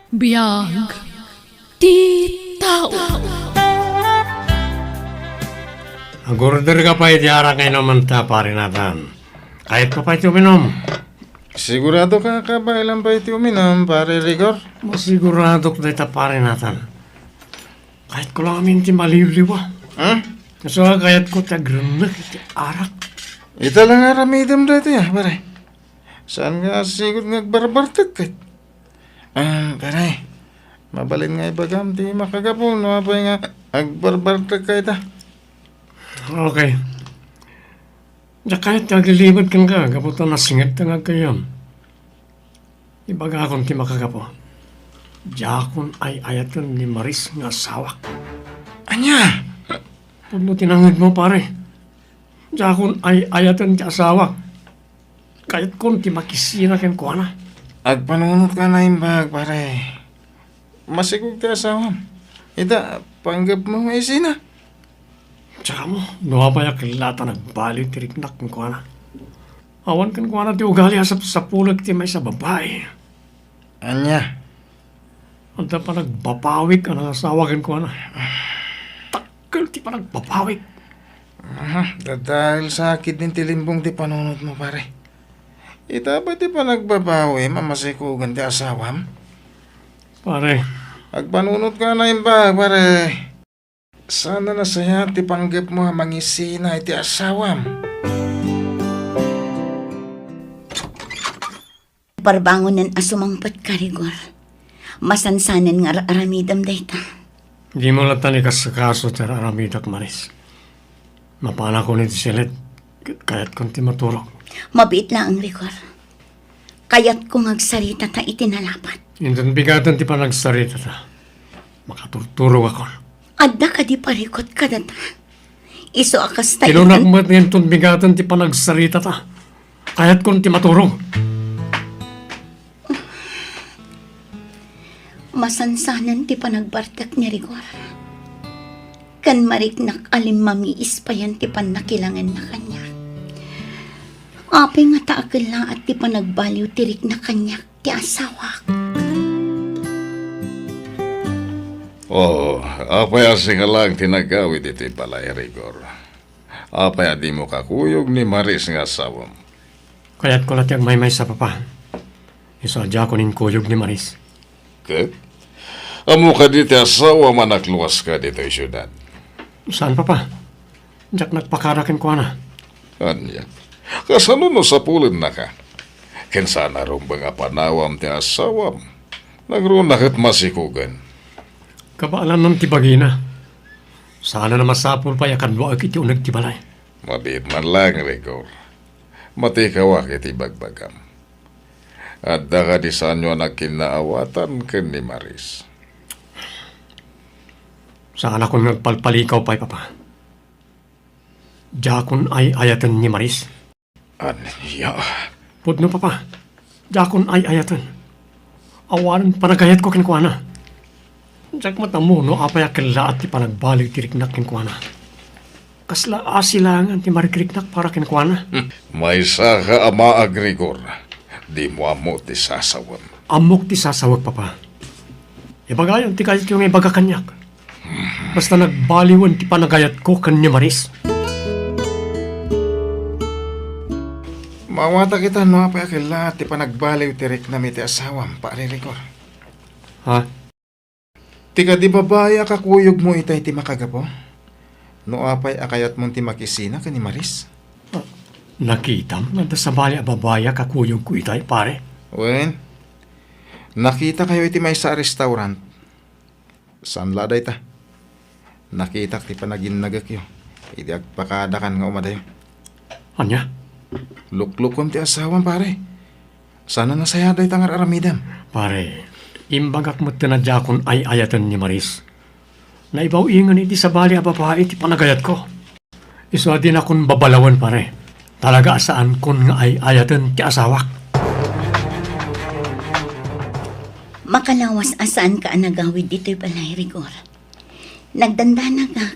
Biyag ti tao. Agurder ka pa iti ara kayo naman ta, pare natin. Kahit pa iti uminom. Sigurado ka kabailan pa iti uminom, pare Rigor? Masigurado ko dito, pare natin. Kahit ko lang amin ti maliliwa. Kasi kahit ko tagrunak iti arak. Ita lang aramidam dito ya, pare. Saan nga sigod ngagbarbartag kahit? Pare, mabalin nga ibagam ti makagapon, no? Apay nga agbarbartag kahit Okay. Diya kahit naglilibad kang ka, kaputo na singit na nga kayo. Ibaga akong ti makagapo. Diya akong ay ayatan ni Maris nga sawak. Anya? Puno tinangid mo, pare. Diya akong ay ayatan ti asawak. Kahit kung ti makisira ken kuha na. Agpanunot ka na imbag, pare. Masigog ti asawam. Ita, panggap mo nga isina. Tsaka mo, nuwabaya kilata nagbaliw ti riknak ken kuha na. Awan ken kuha na ti ugali asap sa pulag ti may sa babae. Anya? Anta pa nagbapawik ang asawa ken kuha na. Takkel ti pa nagbapawik. Dahil sa akid din tilimbong ti panunot mo, pare. Ita ba ti pa nagbabawi, mamasikugan ti asawam? Pare, Agpanunot ka na imbag, pare. Sana nasaya ti panggap mo mangisina iti asawam. Parbangonan asumangpat ka, Rigor. Masansanan nga aramidam dayta. di mo lang tanikas sa kaso ti aramidak Maris. Mapana ko ni ti silit, kaya't kung ti maturok. Mabit lang ang Rigor. Kayat kong agsarita ta itinalapat. Indon bigatan ti panagsarita ta. Makaturturog ako. Adda ka di parikot ka data. Iso akas tayo. Tinunak mo at ngayon bigatan ti panagsarita ta. Kaya't kung ti maturog. Masansanan ti panagbartak ni Rigor. Kan mariknak alim mamiis pa yan ti panakilangan na kanya. Api nga taakil na at ti panagbaliw tirik na kanya ti asawa. Apay asing lang tinagawid iti balay, Rigor. Apay di mo kakuyog ni Maris nga asawam. Kaya't ko latiyag may sa papa. Isadya ko nin kuyog ni Maris. Ket? Amo ka diti asawa manakluwas ka dito yung syudad. Saan papa? Diyak nagpakarakin ko na. Anya? Kasano no sa pulid na ka? Ken sana rin ba nga panawam ti asawam? Nagrunakit masikugan. Kabaalan ng tibagina. Sana na masapul pa yakan mo iti unag tibalay. Mabit man lang, Rigor. Matikawak iti bagbagam. At da ka di sanyo nagkinaawatan ken ni Maris. Saan ako nagpalpalikaw pa'y papa? Jakon ay ayatan ni Maris. Anya? Pudno papa. Jakon ay ayatan. Awaran panagayat ko kinkuha na. Jak matamo no apay akila at ti panagbalik ti riknak kinkuha na. Kasla asilangan ti marikriknak para kinkuha na. May saka ama Rigor. Di mo amo ti sasawam. Amok ti sasawag papa. Ibagayon ti kayat yung ibaga kanyak. Basta nagbaliwan ti panagayat ko kanya Maris. Mawata kita no apay akila ti panagbaliw tirik na ti asawam, pare Rigor. Ha? Tika di babaya kakuyog mo itay ti makagapo? No apay akayat mo ti makisina ka ni Maris? Nakitam nga sa bali ababaya kakuyog ko itay pare. Wen, nakita kayo iti may sa restaurant. Saan laday ta? Nakita ti panaginagak yo. Iti agpakadakan nga umadayo. Anya? Luklukom ti asawan pare. Sana nasayaday tangar aramidam. Pare, imbagak mo tinadya kon ay ayatan ni Maris. Naibaw ingan iti sa bali ababae iti panagayat ko. Iso din akong babalawan pare. Talaga saan kon nga ay ayatan ti asawak. Makalawas asaan ka anagawid dito'y balay, Rigor. Nagdandana ka.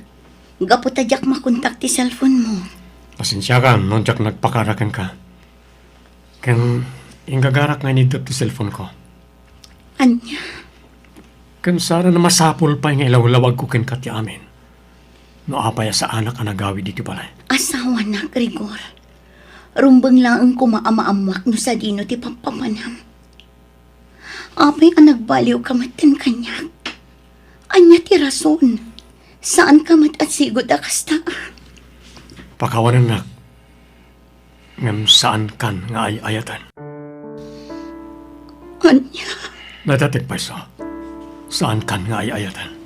Gaputadyak makontak ti cellphone mo. Pasensya ka, nung jak nagpakarakan ka. Ken, ingagarak nga nito ti cellphone ko. Anya, Kan sana na masapol pa nga ilawlawag ko ken kati amin. No apaya sa anak ang nagawi dito balay. Asawa na, Rigor. Rumbang lang ang kumaamaamak no sa dino ti pampamanam. Apay ang nagbaliw kamatan kanya. Anya ti rason. Saan kamat at sigod akasta? Pakawanan na. Ngam saan kan nga ayatan. Anya? Natatik pa iso. Saan kan nga ayatan.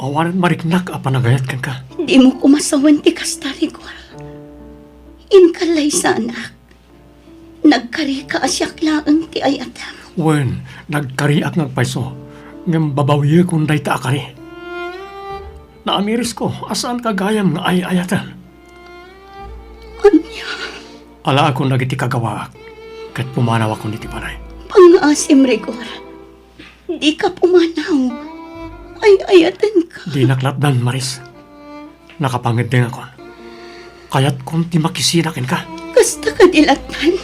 Awanan mariknak a panagayat kan ka. Di mo kumasawan ti kasta, Rigor. Inkalay sa anak. Nagkari ka asyak laang ti ayatan. Wen, nagkariak ng paiso. Ngam babawiya kung day taakari. Naamiris ko, asaan kagayam nga ayatan. Anya? Ala ako nagiti kagawaak. Kat pumanaw ako niti panay. Pangasim, Rigor. Di ka pumanaw. Ay ayatan ka. Di naklatdan, Maris. Nakapangit din ako. Kaya't kung ti makisinakin ka. Kasta ka dilatan.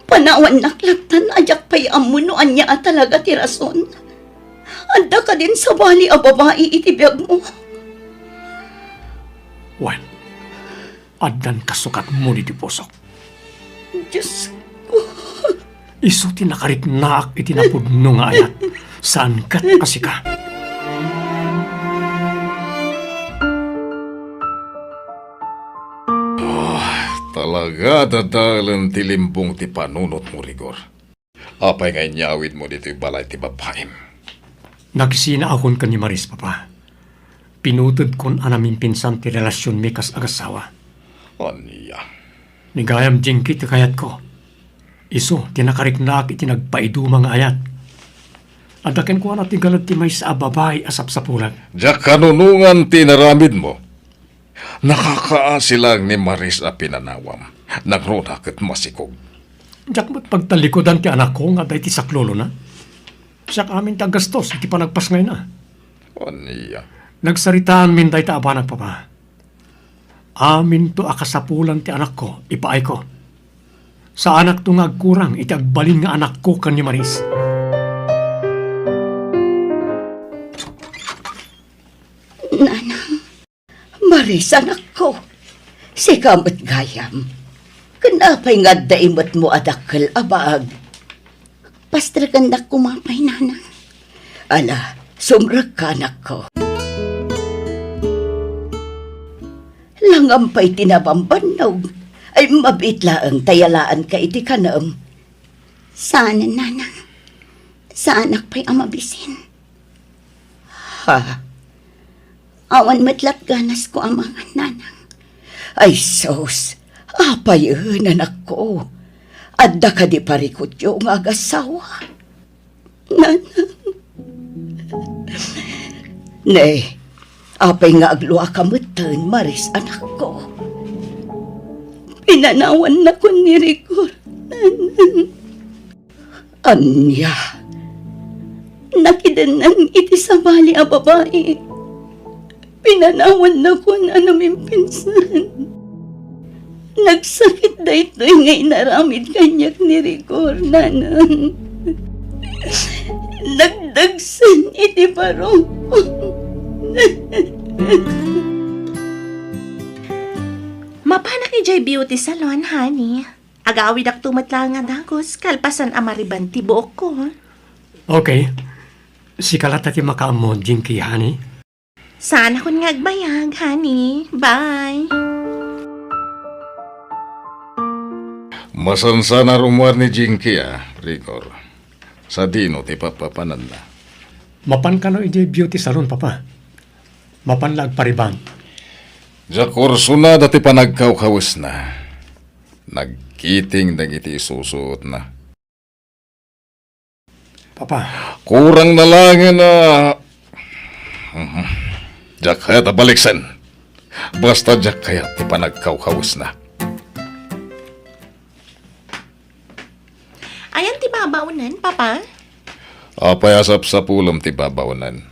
Panawan naklatan ajak pay amuno anya at talaga ti rason. Anda ka din sa bali a babae itibiyag mo. Wen, addan kasukat mo diti pusok. Diyos, Iso ti nakariknaak iti napudno nga ayat. Saan kat kasi ka? Talaga dadalan ti limbong ti panunot mo, Rigor. Apay nga inyawid mo dito yung balay ti babaem. Nagsina akon ka ni Maris, Papa. Pinutod kon anamin pinsan ti relasyon mi kas agasawa. Aniya. Nigayam jingki ti kayat ko. Iso, tinakariknaak iti nagpaiduma nga ayat. Adaken ko na tigalad ti may sa babae asap sa pulag. Diyak kanunungan ti naramid mo. Nakakaasilang ni Maris a pinanawam. Nagruna kat masikog. Diyak mo't pagtalikodan ti anak ko nga day ti saklolo na. Siya amin ti agastos iti panagpasngay na. Aniya. Nagsaritaan min day ta abanag, Papa. Amin to akasapulan ti anak ko, ipaay ko. Sa anak to nga agkurang iti agbalin nga anak ko kan ni Maris. nanang, Maris anak ko. Si kamot gayam. Kanapay nga daimot mo adakal abag. Pastra kandak kumapay nanang. Ala, sumrag ka anak ko. Langampay tinabambanaw. Ay mabitla ang tayalaan ka iti kanam. Sana, nanang. Sa anak pa'y amabisin. Ha? Awan matlat ganas ko ang mga nanang. Ay sos, apay anak ko. Adda ka di parikot yung agasawa. Nanang. Nay, apay nga agluwa ka mutan, Maris anak ko. Pinanawan na ko ni Rigor. Anya. Nakidanan iti sa bali a babae. Pinanawan na ko na namin pinsan. Nagsakit na ito'y ngay naramid kanyak ni Rigor, nanang. Nagdagsan iti parong. Mapanak ni Jay Beauty Salon, honey. Agawid ak tumatla nga dagos, kalpasan amariban ti buok ko. Okay. Si kalata ti makaamon, Jinky, honey. Sana kun nga agbayag, honey. Bye! Masansa na rumwar ni Jinky, Rigor. Sa dino ti papapanan na. Mapan ka no iti beauty salon, Papa. Mapan lag pariban. Diyak kurso na dati pa nagkawkawas na. Nagkiting dagiti isusuot na. Papa, Kurang na lang na... Diyak kaya tabaliksan. Basta diyak kaya ti pa nagkawkawas na. Ayan ti babaunan, papa. Apay asap sa pulam ti babawanan.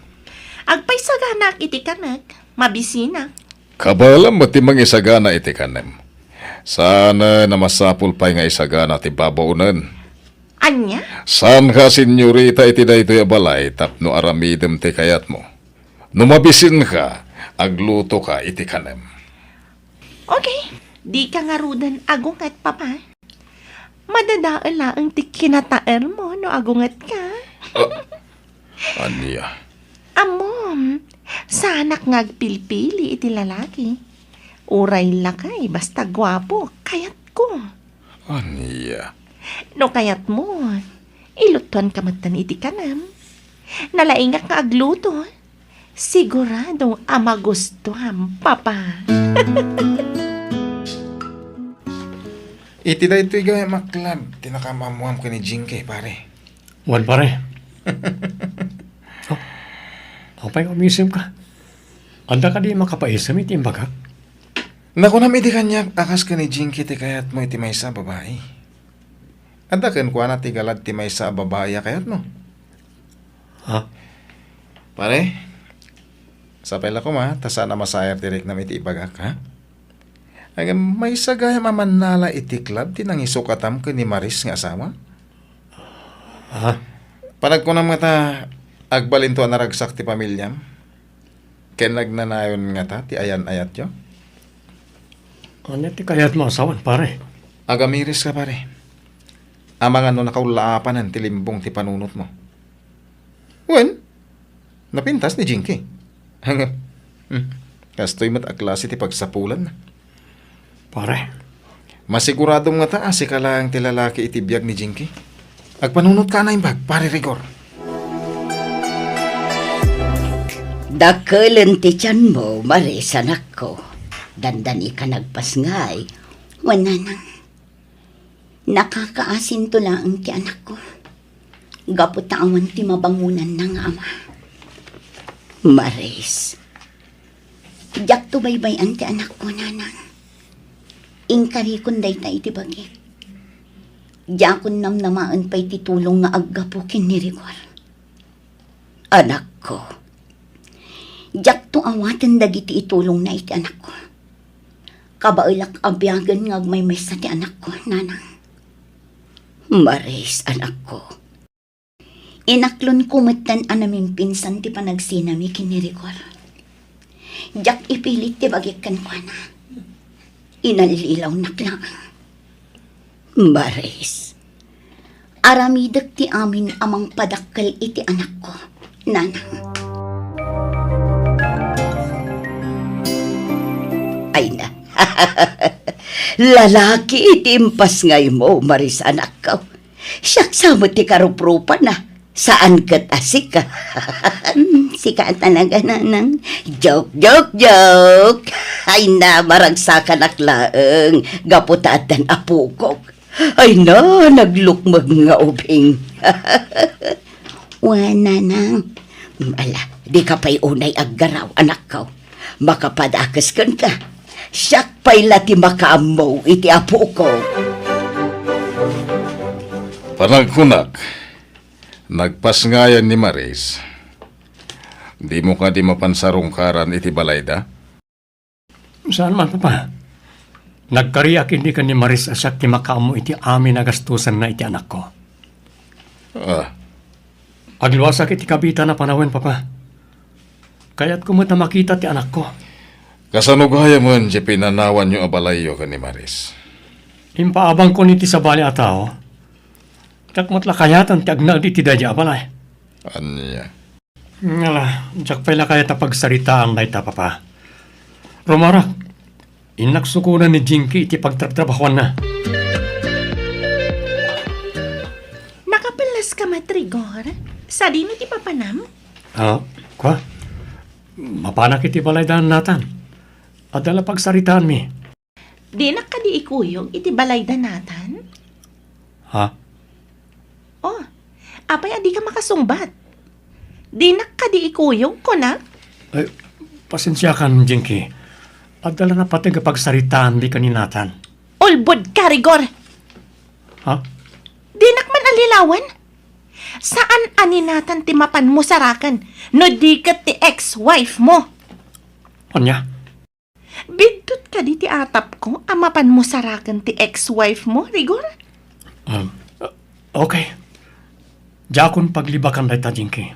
Agpay saganak iti kanak. Mabisina. Kabalam mo ti mangisagana iti kanem. Sana na masapul pa'y nga isagana ti babaunan. Anya? Saan ka, senyorita, iti daytoy abalay tapno aramidem ti kayat mo? Numabisin ka, agluto ka iti kanem. Okay, di ka nga rudan agungat papa. Madadaal ang ti kinataer mo no agungat ka. Anya? Amom, sanak ngagpilpili iti lalaki. Uray lakay, basta gwapo, kayat ko. Anya? No kayat mo, ilutuan ka matan iti kanam. Nalainga ka agluto. Sigurado amagustuhan, papa. Iti da ito'y gaya maklab. Tinakamamuam ka ni Jinky, pare. Wan pare. Oh, apay umisim ka. Anda ka di makapaisam iti imbaga. Nakunam iti kanya akas ka ni Jinky ti kayat mo iti maysa babae. Anda ken kuha na ti galad ti maysa babae kayat mo. Ha? Pare, sapay la ko ma, tasana masayar direk na iti ibagak ha? Agam may sagaya mamanala iti club ti nangisukatam ko ni Maris nga asawa. Ha? Panag ko na mga ta agbalinto na ragsak ti pamilyam. Ken nagnanayon nga ta ti ayan-ayat yo. Ano ti kayat mo asawan pare? Agamiris ka pare. Amangan no nakaulaapanan ti limbong ti panunot mo. Wen, napintas ni Jinky. Hanggang, kastoy mat aklase ti pagsapulan na. Pare. Masiguradong nga ta asi ka lang ti lalaki iti biyag ni Jinky. Agpanunot ka na imbag, pare Rigor. Dakulan ti tiyan mo, Maris, anak ko. Dandani ka nagpasngay. Wala nang. Nakakaasin to lang ti anak ko. Gaputawan ti mabangunan ng ama. Maris. Diyak to baybayan ti anak ko, nanang. Ingkari kun day ta iti bagi. Diyak kun namnamaan pa'y titulong nga aggapo kinirigwar. Anak ko. Diyak to awatan dagiti itulong na iti anak ko. Kabailak abyagan nga agmay sa ti anak ko, nanang. Maris, anak ko. Inaklon kumatan anaming pinsan ti panagsinami kinirigwar. Diyak ipilit ti bagikan ko na. Inalilaw naklang. Maris, aramidak ti amin amang padakkel iti anak ko, nanang. Ay na, lalaki iti impas ngay mo, Maris, anak ko. Siyak mo ti karuprupan na. Saan kat asik ka? Sika talaga, nanang. Joke, joke, joke. Ay na, maragsakan aklaeng. Gaputatan apukok. Ay na, naglukmag nga ubing. Wana nang. Ala, di ka pa'y unay aggaraw, anak ko. Makapadakas kan ka. Siyak pa'y lati makaamaw iti apukok. Panagkunak, nagpasngayan ni Maris. Di mo ka di mapansarungkaran iti balayda? Saan man papa? Nagkariyak hindi ka ni Maris asak ti makaamo iti amin nagastusan na iti anak ko. Agluwasak iti kabita na panawin papa. Kaya't kumata makita ti anak ko. Kasanugaya mo di pinanawan yung abalayo ka ni Maris. Impaabang ko niti sa bali atao. Takmat kayatan ti agnag di ti dadya abalay. Anya? Ngala, jak pala kaya pagsaritaan na ita papa. Romara, inaksukunan ni Jinky iti pagtrabahuan na. Nakapilas ka matrigor? Sa dino ti papanam? Kwa? Mapanak iti balaydan natan. Adala pagsaritaan mi. Di na ka di ikuyog iti balayda natan? Ha? Oh, apay adi ka makasungbat. Di na ka di ikuyog ko na? Ay, pasensya kan, Jinky. Adala na pati pagsaritaan di kaninatan. Ulbod ka, Rigor! Ha? Di nakman alilawan? Saan aninatan ti mapan mo sarakan no di kat ti ex-wife mo? Anya? Bigtut ka di ti atap ko amapan mo sarakan ti ex-wife mo, Rigor? Okay. Jakon paglibakan day ta, Jinky.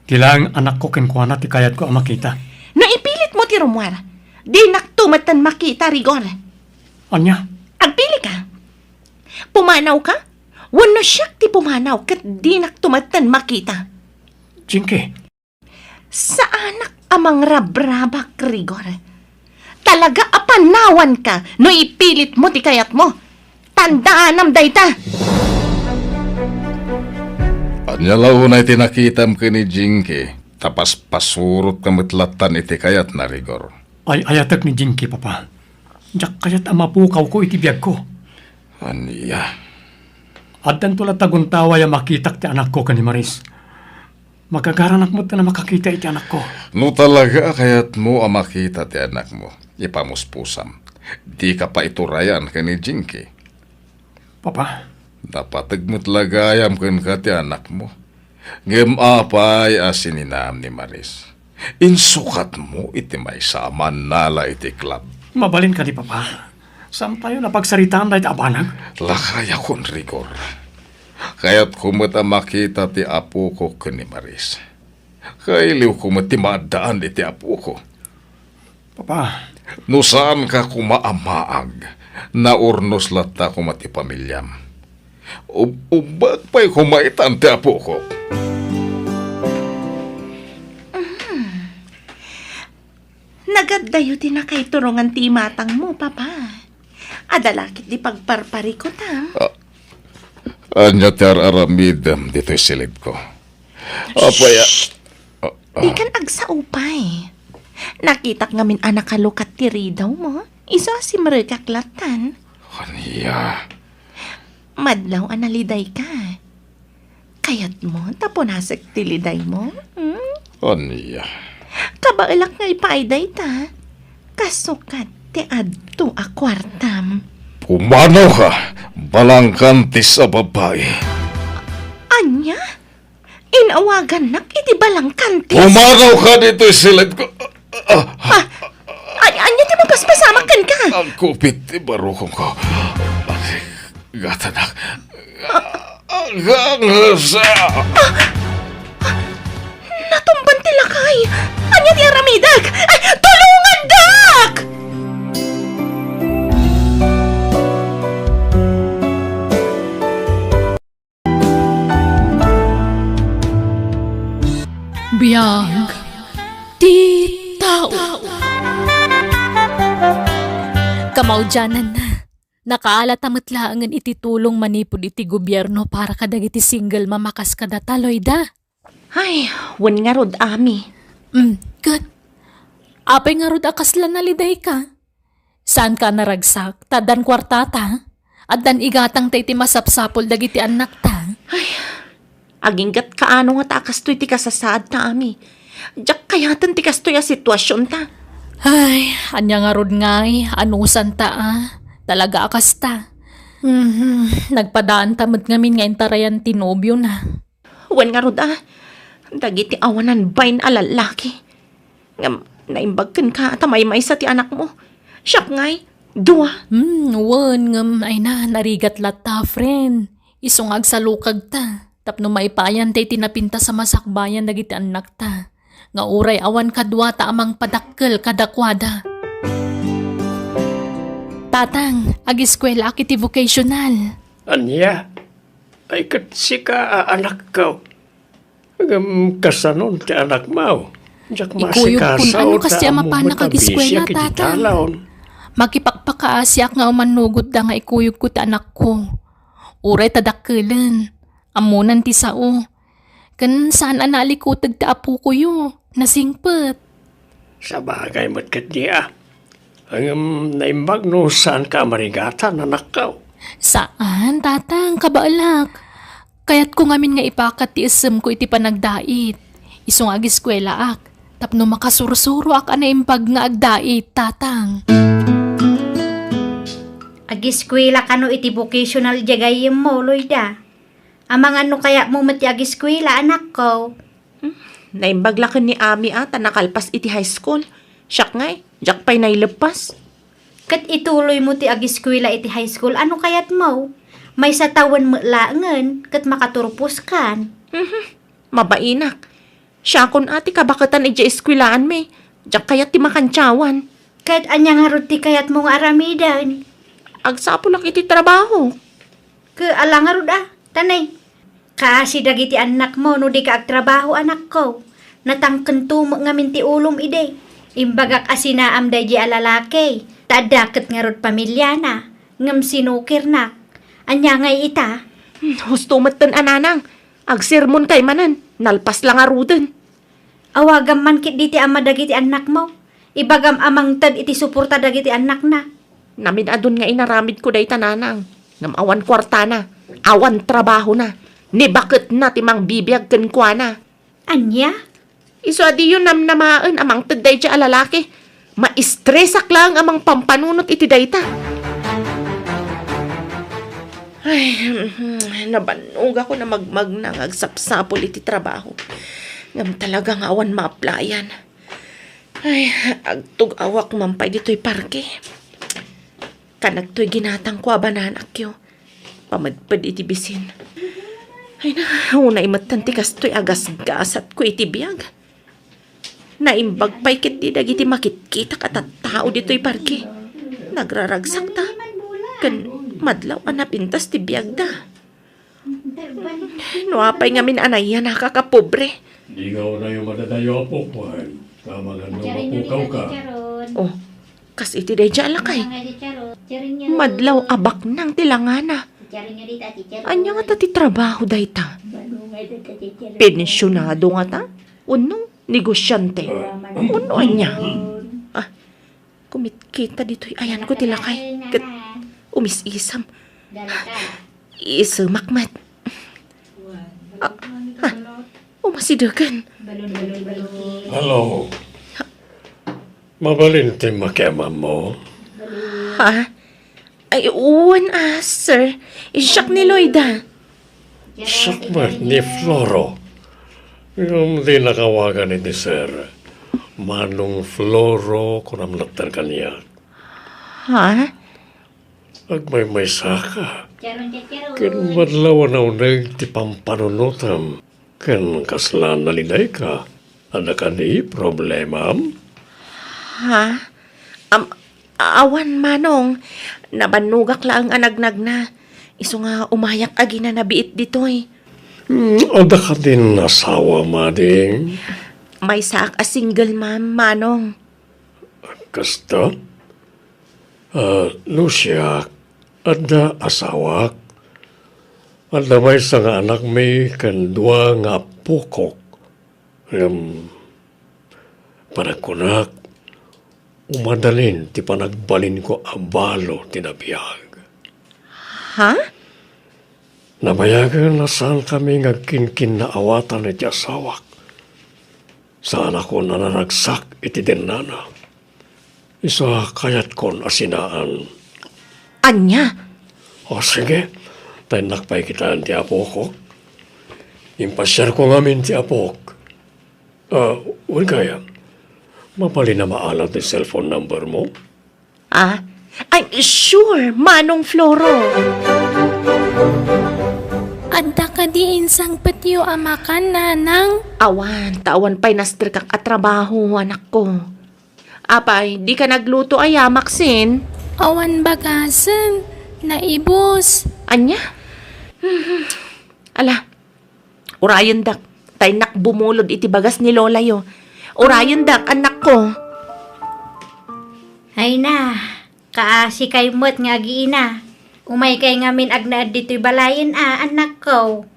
Tilang anak ko kinkwana ti kayat ko ang makita. Naipilit mo ti Romuald. Di naktumatan makita, Rigor. Anya? Agpili ka. Pumanaw ka? Wano siya ti pumanaw kat di naktumatan makita. Jinky, Sa anak amang rabrabak, Rigor. Talaga apanawan ka no ipilit mo ti kayat mo. Tandaan am dayta. Anya launay tinakitam ka ni Jinky, tapas pasurot kamitlatan iti kayat na Rigor. ay ayatak ni Jinky, Papa. Jak kayat ang mapukaw ko iti biyag ko. Anya, At dan tula taguntawa ya makitak ti anak ko kani Maris. Magagaranak mo na makakita iti anak ko. no talaga kayat mo ang makita ti anak mo, ipamuspusam. Di ka pa iturayan ka ni Jinky. Papa, Dapat lagayam kan ka ti anak mo. Ngem apay asininam ni Maris. Insukat mo iti may saman nala iti club. mabalin ka di Papa. Saan tayo napagsaritaan dahi abanag? Lakaya kon Rigor. Kaya't kumata makita ti apo ko ni Maris. Kailiw kumati madaan iti apo ko. Papa, No saan ka kumaamaag, naurnos lata kumati pamilyam. Ubag pa'y kumaitan ti apo ko. Nagaddayo ti na kay turungan ti matang mo, Papa. Adalakit di pagparpari ko ta. Anya ti araramid dito'y silid ko. Apaya, Di kan agsaupay. Nakitak ngamin anak kalukat ti ridaw mo. Iso si maragaklatan. kaniya. Madlaw analiday ka. Kayat mo, taponasag ti liday mo. Kaniya. Kabailak nga ipaiday ta. Kasukat ti adto a kwartam. Pumanaw ka, balangkanti sa babae. Anya? Inawagan nak iti balang kantis. Pumanaw ka dito'y silid ko. Anya ti mapaspasamak ka. Ang kupit ti barukong ko. Gatanak. Gangasa. Natumban ti lakay. Anya ti aramidag. Ay, tulungan dak! Biyag ti tao. Kamaudyanan na. Nakaalatamat laangan iti tulong manipod iti gobyerno para kadagiti single mamakas kada taloy da. Ay, wan nga rod ami. Good. Apay nga rod akaslan na liday ka. Saan ka naragsak? Tadan kwartata? At dan igatang ta iti masapsapol dagiti anak ta. Aginggat kaano nga takas to iti kasasaad ta ami. Diyak kayatan ti kastoy a sitwasyon ta. Ay, anya nga rod ngay, anusan ta Talaga akas ta. Nagpadaan tamad ngamin nga intarayan tinobyo na. Wan nga rod dagiti awanan bain alalaki. Ngam, naimbagkan ka at may sa ti anak mo. Siyak ngay, dua. Wan ngam ay na, narigat lata, friend. Isungag sa lukag ta. Tapno maipayan tay tinapinta sa masakbayan dagiti anak ta. Nga uray awan kadwa ta amang padakkel kadakwada. Tatang, ag-eskwela akiti vocational. anya? Ay katsi ka anak ko. Kasanon ti anak mo. Jak Ikuyog kun masikasaw ano kasi ta mapana mo kag-eskwela, matabisya kiti tatang. talaon. Makipagpakaasyak nga umanugot da nga ikuyog ko ti anak ko. Uray tadakkelan. Amunan ti sao. Kan saan analikutag ti apo ko yo. Nasingpet. Sa bagay mo't kat niya. Ang naimbag no saan ka marigatan anak ko. Saan, tatang? Kabaalak. Kaya't ko ngamin nga ipakat ti isem ko iti panagdait. Isong ag-eskwela ak. Tapno makasursuro ak anaimbag nga agdait, tatang. Ag-eskwela ka no iti vocational jagay mo, Loida. Amang ano kaya mo mati ag-eskwela, anak ko? Naimbaglakan ni ami ata nakalpas iti high school. Siyak ngay, diyak pa'y nailepas. Kat ituloy mo ti ag-eskwela iti high school, ano kayat mo? May sa tawan mo laangan, kat makaturpos kan. Mabainak. Siya kun ati kabakatan ija eskwilaan me. Diyak kayat ti makantsawan. Kat anyang harot ti kayat mong aramidan. Agsapulak iti trabaho. Alang harod tanay. Kasi dagiti anak mo no di ka agtrabaho anak ko. Natangken tumo nga minti ulom ide. Imbagak asinaam day di alalaki. Tadaket nga rod pamilya na. Ngam sinukir na. Anya ngay ita. Husto matan ananang. Agsermon kay manan. Nalpas lang aruden. Awagam man kit diti ama dagiti anak mo. Ibagam amang tad iti suporta dagiti anak na. Namin adun nga inaramid ko day tananang. Ngam awan kwarta na. Awan trabaho na. Ni bakit na timang bibiyag ken kwa na. Anya? Iso adi yun namaan amang tad day siya alalaki. Maistresak lang amang pampanunot iti dayta. Ay, nabanog ako na magmag na agsapsapol iti trabaho. Ngam talagang awan ma-applyan. Ay, agtug awak mampay dito'y parke. Kanagto'y ginatang ko abanan akyo. Pamadpad iti bisin. Ay na, unay matanti kasto'y agas-gasat ko iti biyag. Naimbag pa'y kit di dagiti makit-kita at tao dito'y parke. Nagraragsak ta. Kan madlaw anapintas ti biyag da. Nuapay ngamin anay nakakapobre. Di nga na yung madadayo po, Juan. Tama nga nung mapukaw ka. Oh, kas iti day dya alakay. Madlaw abak nang tilangana. Anya nga ta ti trabaho day ta? Pensyonado nga ta? Uno, negosyante. Uno anya? Ah, kumitkita dito'y ayan ko tilakay. Kat umis-isam. Isumakmat. Umasidagan. Hello. Mabalin ti makema mo. Ha? Ay, uwan sir. Isyak ni Lloyda. Sakmat ni Floro. Yung di nakawagan ni Sir. Manong Floro kunam latar kanya. Ha? Agmay saka. Ken madlaw na unag ti pampanunutam. Ken kaslan nalinay ka. Ada ka ni problema? Ha? Awan manong. Nabanugak lang ang anagnag na. Iso nga umayak agi na nabiit ditoy. Ada ka din asawa, mading. May saak a single ma'am, manong. Kasta? Lucia, ada asawak. Ada may sa nga anak may kandwa nga pukok. Panakunak, umadalin ti panagbalin ko abalo tinabiyag. Ha? Nabayagan na saan kami ngagkinkin na awatan iti asawak. Saan ako nanaragsak iti denana. Isa kayat kon asinaan. Anya? O sige, tayo nakpay kita ti apo ko. Impasyar ko ngamin ti apok. Huwag kaya, mapali na maalat ti cellphone number mo. Ah? I'm sure, manong Floro. Adda ka di insang patiyo amakan, nanang. Tawan pa'y nastrikak at trabaho, anak ko. Apay, di ka nagluto ay Maxine. Awan bagasan. Naibos. Anya? Ala, urayon dak, tay nakbumulod iti bagas ni Lola yo. Urayon dak, anak ko. Ay na, kaasi kay mo't nga giina. Umay kay ngamin agnaad dito'y balayin anak ko.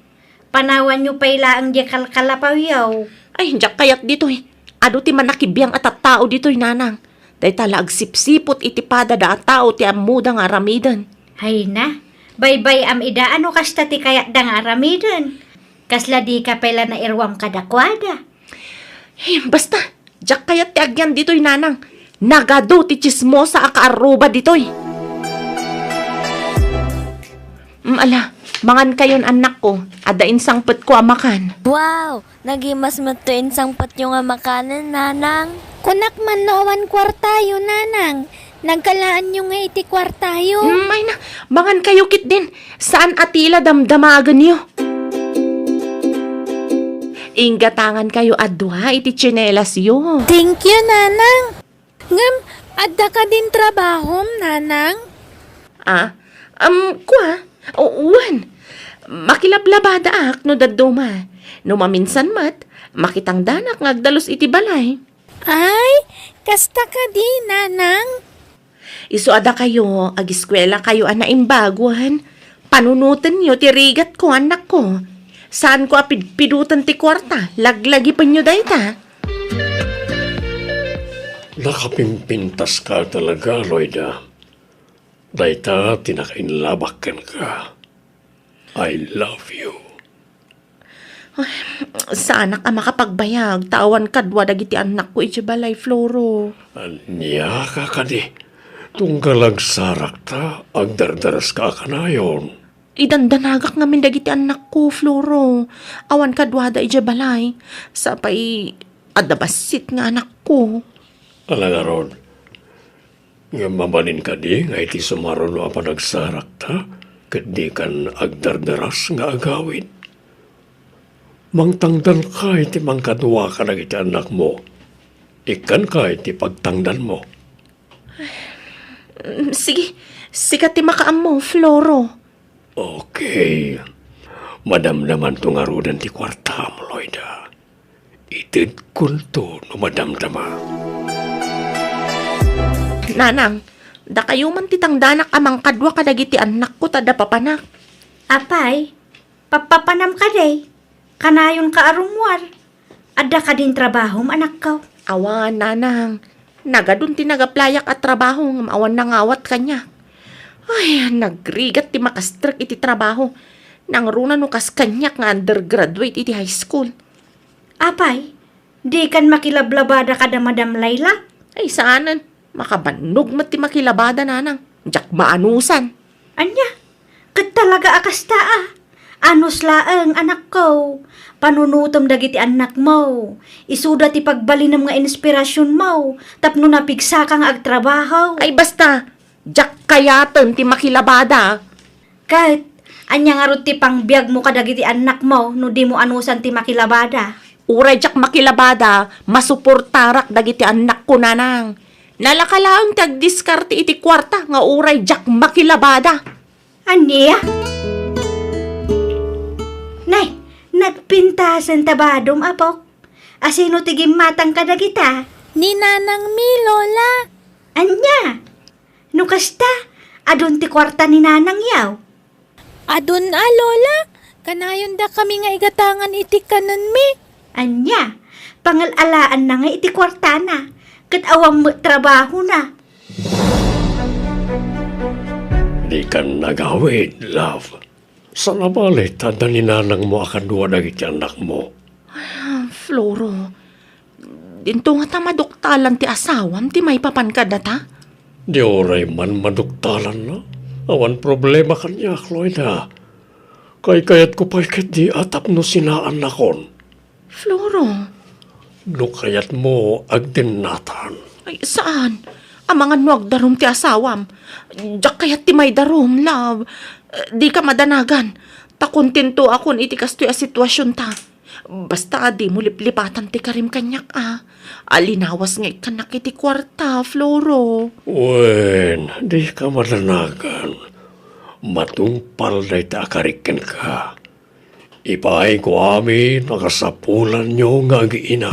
Panawan nyo pa'y laang di kalkalapaw yaw. Ay, jak kayat dito'y. Ado ti manakibiyang at tao dito'y nanang. Day tala agsipsipot iti pada da tao ti amuda nga aramidan. Hay na, baybay am ida ano kasta ti kayat da nga aramidan. Kasla di ka pala na irwam kadakwada. Basta, jak kayat ti agyan dito'y nanang. Nagado ti chismosa akaaruba dito'y. Ala, mangan kayon anak ko. Adain sangpet ko amakan. Wow! Nagimas matuin sang patyo nga makanan, nanang. Kunak man nawan kwarta yun, nanang. Nagkalaan nyo nga iti kwartayo. Ay na, mangan kayo kit din. Saan atila damdamagan niyo? Inggatangan kayo adwa iti tsinelas yo. Thank you, Nanang. Ngam, adda ka din trabahom, Nanang? Kwa? Uwan. Makilablabada ak no daduma. No maminsan mat, makitang danak ngagdalos iti balay. Ay, kasta ka di, Nanang. Iso ada kayo, agiskwela kayo ana imbaguan. Panunutan nyo, tirigat ko, anak ko. Saan ko apidpidutan ti kwarta? Laglagi pa nyo dayta. Nakapimpintas ka talaga, Loida. Dayta, tinakainlabakan ka. I love you. Sana ka makapagbayag. Tawan kadwa dagiti anak ko iti balay, Floro. Anya ka kadi. Tunggalag sarak ta, agdardaras ka kanayon. Idandanagak ngamin dagiti anak ko, Floro. Awan kadwa da iti balay. Sapay adabasit nga anak ko. Alagaron, nga mabalin ka di, nga iti sumaron mo pa nagsarak ta, kat di kan agdardaras nga agawin. Mangtangdan ka iti mangkadwa ka na iti anak mo. Ikan ka iti pagtangdan mo. Sige, sikat ti makaam mo, Floro. Okay. Madamdaman to nga rudan ti kwarta mo, Loida. Itid kulto no madamdama. Nanang, da kayo man titang danak amang kadwa kadagiti anak ko tada papanak. Apay, papapanam ka day. Kanayon ka arumwar. Adda ka din trabahom, anak ko. Awan, nanang. Nagadun ti nagaplayak at trabaho ngam awan nangawat kanya. Ay, nagrigat ti makastrak iti trabaho. Nang runa no kas kanyak nga undergraduate iti high school. Apay, di kan makilablabada ka da Madam Layla? Ay, saanan? Makabanog mat ti makilabada, nanang. Diyak maanusan. Anya, kat talaga akasta ah. Anos laeng, anak ko. Panunutom dagiti anak mo. Isuda ti pagbalinam nga inspirasyon mo. Tapno napigsa kang agtrabaho. Ay, basta. Diyak kayaten ti makilabada. Kahit, anya nga ro ti pangbiag mo kadagiti anak mo no di mo anusan ti makilabada. Uray diyak makilabada, masuportarak dagiti anak ko, nanang. Nalakalaang tagdiskarte iti kwarta nga uray diyak makilabada. Anya? Nay, nagpintasan tabadom apok. Asino tigim matang kadagita? Ni Nanang mi, Lola. Anya? No kasta, adun ti kwarta ni Nanang yaw. Adun Lola. Kanayon da kami nga igatangan iti kanan mi. Anya? Pangalalaan na nga iti kwarta na. Kat awang mo trabaho na. Di ka nagawid, love. Sa nabalit, tanda ni nanang mo akadwa dagiti anak mo. Floro, dinto nga ta maduktalan ti asawam ti may papankad ta? Di oray man maduktalan na. Awan problema kanya, Cloida. Kay kayat ko pa'y di atap no sinaan nakon. Floro, No kayat mo agdinatan. ay saan? Amangan no agdarom ti asawam. Diyak kayat ti may darom, love. Di ka madanagan. Ta kontento akon iti kastoy a sitwasyon ta. Basta di mo liplipatan ti karim kanyak Alinawas nga ikanak iti kwarta, Floro. Wen, di ka madanagan. Matungpal na itakarikin ka. Ipahay ko amin, nakasapulan nyo nga giina.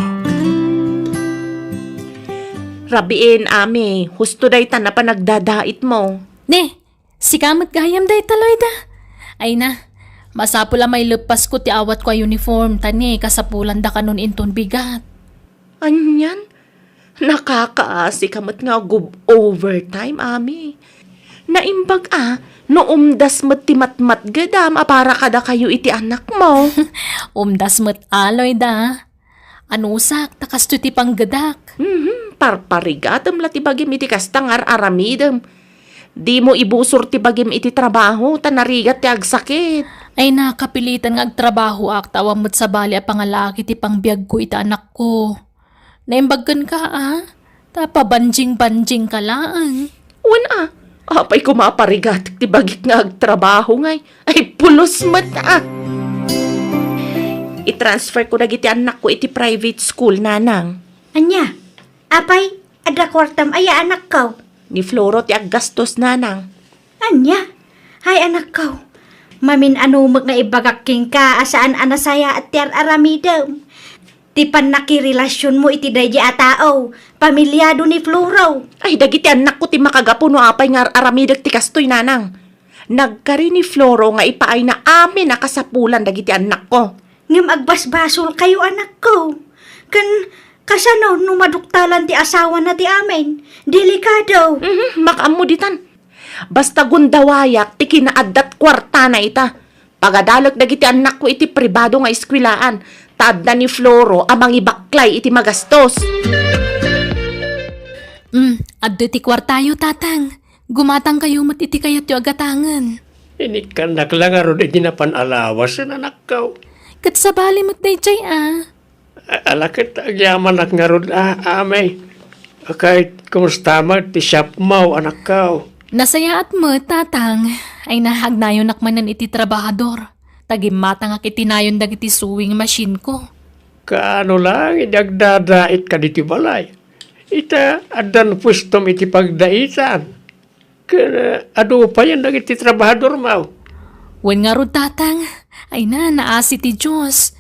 Rabiin, ami. Husto day ta na pa nagdadait mo. Ne, si kamot gayam day taloy da. Ay na, masapula may lepas ko ti awat ko a uniform tani kasapulan da kanon inton bigat. Anyan? Nakakaasi kamat nga gub overtime, ami. Naimbag no umdas mat ti matmat gadam para kada kayo iti anak mo. Umdas met aloy da. Anusak, takas ti panggadak. Parparigatam la ti bagim iti kastangar aramidem. Di mo ibusor ti bagim iti trabaho, tanarigat ti agsakit. Ay nakapilitan nga agtrabaho ak tawam met sa bali a pangalaki ti pangbiag ko iti anak ko. Naimbagkan ka Tapabanjing-banjing ka laan. Wan apay ko maparigat, ti bagik nga agtrabaho ngay. Ay, pulos mata. I-transfer ko na giti anak ko iti private school, nanang. Anya, apay, ada kwartam aya anak ko. Ni Floro ti aggastos, nanang. Anya, hay anak ko. Mamin anumag nga ibagaking ka asaan anasaya at tiar aramidem. Ti panakirelasyon mo iti dayi a tao, pamilyado ni Floro. Ay, dagiti anak ko ti makagapo no apay nga aramidag ti kastoy, nanang. Nagkari ni Floro nga ipaay na amin nakasapulan dagiti anak ko. Ngem agbasbasol kayo anak ko. Kasano numaduktalan ti asawa na ti amin. Delikado. Makaam mo ditan. Basta gundawayak ti kinaaddat kwarta na ita. Pagadalok dagiti anak ko iti pribado nga eskwilaan. Taadda ni Floro amang ibaklay iti magastos. Addo ti kwartayo, tatang. Gumatang kayo mat iti kayat yu agatangan. Ini kan naklangaron iti napanalawas na anak ko. Kat sabali mo't day jay Alakit agyaman nak ngaron amay. Kahit kumusta mo, ti shop mo, anak ko. Nasayaat mo, tatang, ay nahagnayon nakmanan iti trabahador. Tagimata nga kitinayon dagiti sewing machine ko. Kaano lang, idagdadait ka diti balay. Ita, adan pwestom iti pagdaitan. Ado pa yan dagiti trabahador mo. Wen nga rod, tatang, ay naasi ti Diyos.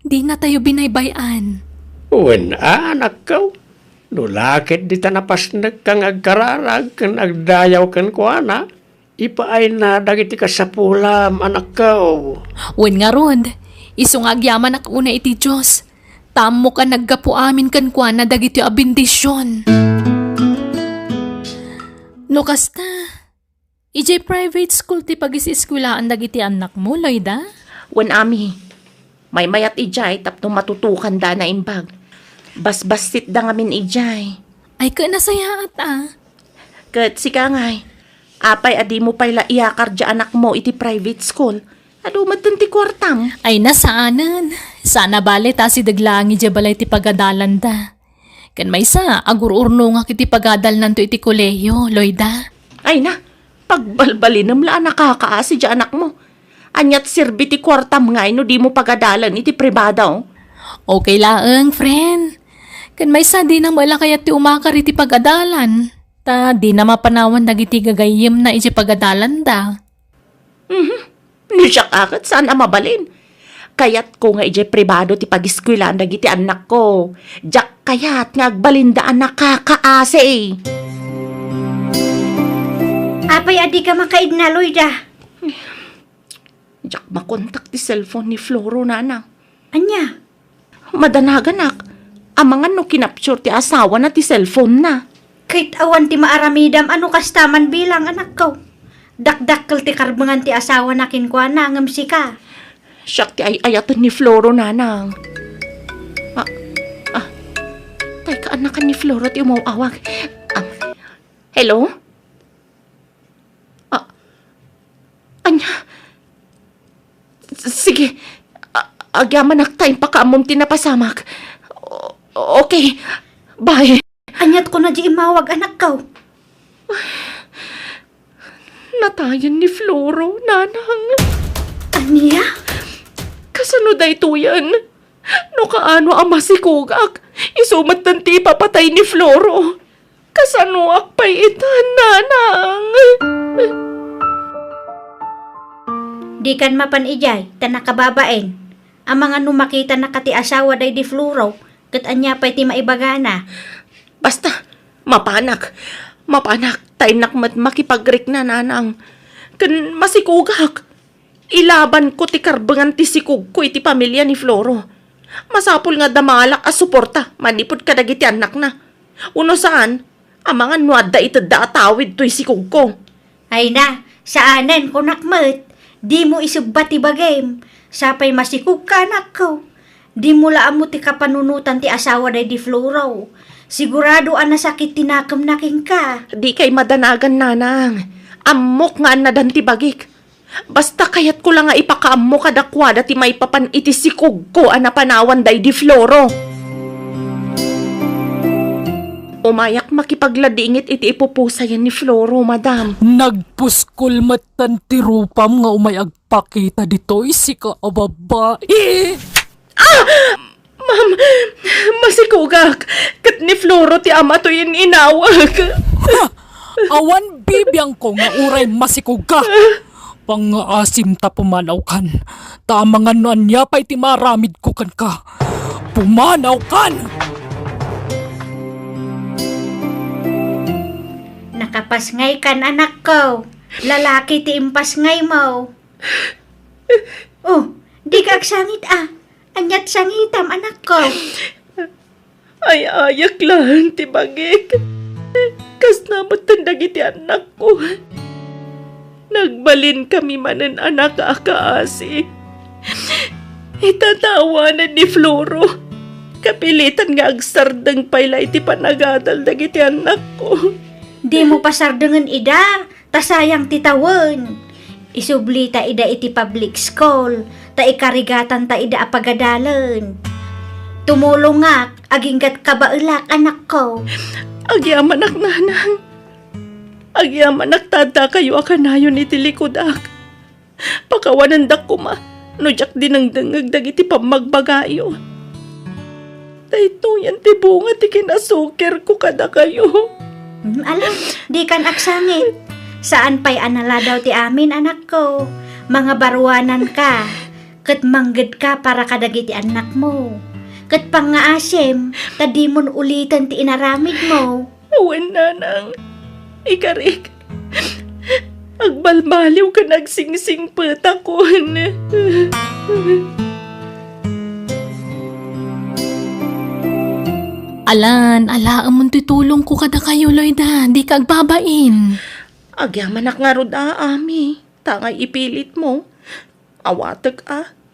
Di na tayo binaybayan. Wen anak ko. Nulakit di tanapasnag kang agkararag, kang agdayaw kang kuana. Ipaay na dagiti kasapulam, anak ko. Wen nga rod, isong agyaman ak una iti Diyos. Tamo ka naggapu amin kan kwa na dagiti abindisyon. No kasta, ijay private school ti pag-isiskulaan dagiti anak mo, Loida? Wan ami, may mayat ijay tapno matutukan da na imbag. Basbasit da ngamin ijay. Ay ka nasayaat Kat sika ngay, apay adi mo pa'y iakar dya anak mo iti private school. Ado matan ti kwartam. Ay nasaanan. Sana bale ta si daglangi dya balay ti pagadalan da. Kan may sa, agur-urno nga kiti pagadal nanto iti kolehiyo, Loida. Ay na, pagbalbalinam la nakakaasi dya anak mo. Anyat sirbi ti kwartam nga no di mo pagadalan iti pribado. Okay laeng, friend. Kan may sa di na mala kaya ti umakar iti pagadalan. Ta di na mapanawan dagiti gagayim na iti pagadalan da. Ni siya kakat saan mabalin. Kayat ko nga iti pribado ti pag-iskwilaan dagiti anak ko. Diyak kayat nga agbalindaan nakakaasi. Apay adi ka makaid na, Loida. Diyak makontak ti cellphone ni Floro, nanang. Anya, Madanagan amangan no kinapture ti asawa na ti cellphone na. kahit awan ti maaramidam ano kastaman bilang anak ko. Dakdakkel ti karbangan ti asawa na kinkwana ngam sika. Siyak ti ayatan ni Floro, nanang. Tay ka anakan ni Floro ti umawawag. Hello? Anya? Sige. Agyaman time pakaamom tinapasamak. Okay. Bye. Anyat ko na di imawag anak ko. Natayan ni Floro, nanang. Anya? Kasano day to yan? No kaano ang masikugak? Isumat tanti papatay ni Floro. Kasano akpay itan, nanang? Di kan mapan ijay, tanakababain. Ang mga numakita na kati asawa day di Floro, kat anya pa'y ti maibagana. Basta, mapanak. Mapanak, tayo nakmat makipagrik na, nanang. Kan masikugak. Ilaban ko ti karbangan ti sikug ko iti pamilya ni Floro. Masapul nga damalak as suporta, manipod kadagiti anak na. Uno saan, amangan nuadda itadda atawid to'y sikug ko. Ay na, saanen ko nakmet. Di mo isubbat ti bagem. Sapay masikug ka anak ko. Di mo laan mo ti kapanunutan ti asawa day di Floro. Sigurado ang nasakit tinakam naking ka. Di kay madanagan, nanang. Amok nga nadan ti bagik. Basta kayat ko lang nga ipakaammo kadakwada ti may papan iti sikug ko anapanawan day di Floro. Umayak makipagladingit iti ipupusayan ni Floro, madam. Nagpuskol matan ti rupam nga umay agpakita dito isi ka babae. Ma'am, masikugak. Kat ni Floro ti ama to yung inawag. Awan bibiyang ko nga uray masikuga. Pangaasim ta pumanaw kan. Tamangan noan niya pa iti maramid ko kan ka. Pumanaw kan! Nakapasngay kan anak ko. Lalaki ti impasngay mo. Oh, di ka agsangit Anyat sangitam anak ko. Ay, ayak lang, tibagik. Kas naman tandag iti anak ko. Nagbalin kami manan anak akaasi. Itatawanan ni Floro. Kapilitan nga agsardang payla iti panagadal dagiti anak ko. Di mo pasardengan ida, tasayang titawan. Isubli ta ida iti public school, ta ikarigatan ta ida apagadalan. Tumulong nga, aginggat kabailak anak ko. Agyaman ak nanang. Agyaman ak tada kayo akanayon iti likodak. Pakawanan dak kuma, nujak din ang dangag dagiti pamagbagayo. Dahito yan ti bunga ti kinasuker ko kada kayo. Alam, di kan aksangit. Saan pa'y anala daw ti amin, anak ko? Mga baruanan ka. Kat mangged ka para kadagiti anak mo. Kat pangaasim, tadi mon ulitan ti inaramid mo. Awan nanang. Ikarik. Agbalbaliw ka nagsingsing patakon. Alaan titulong ko kada kayo, Loida. Di ka agbabain. Agyaman ak nga rod ami. Tangay ipilit mo. Awatag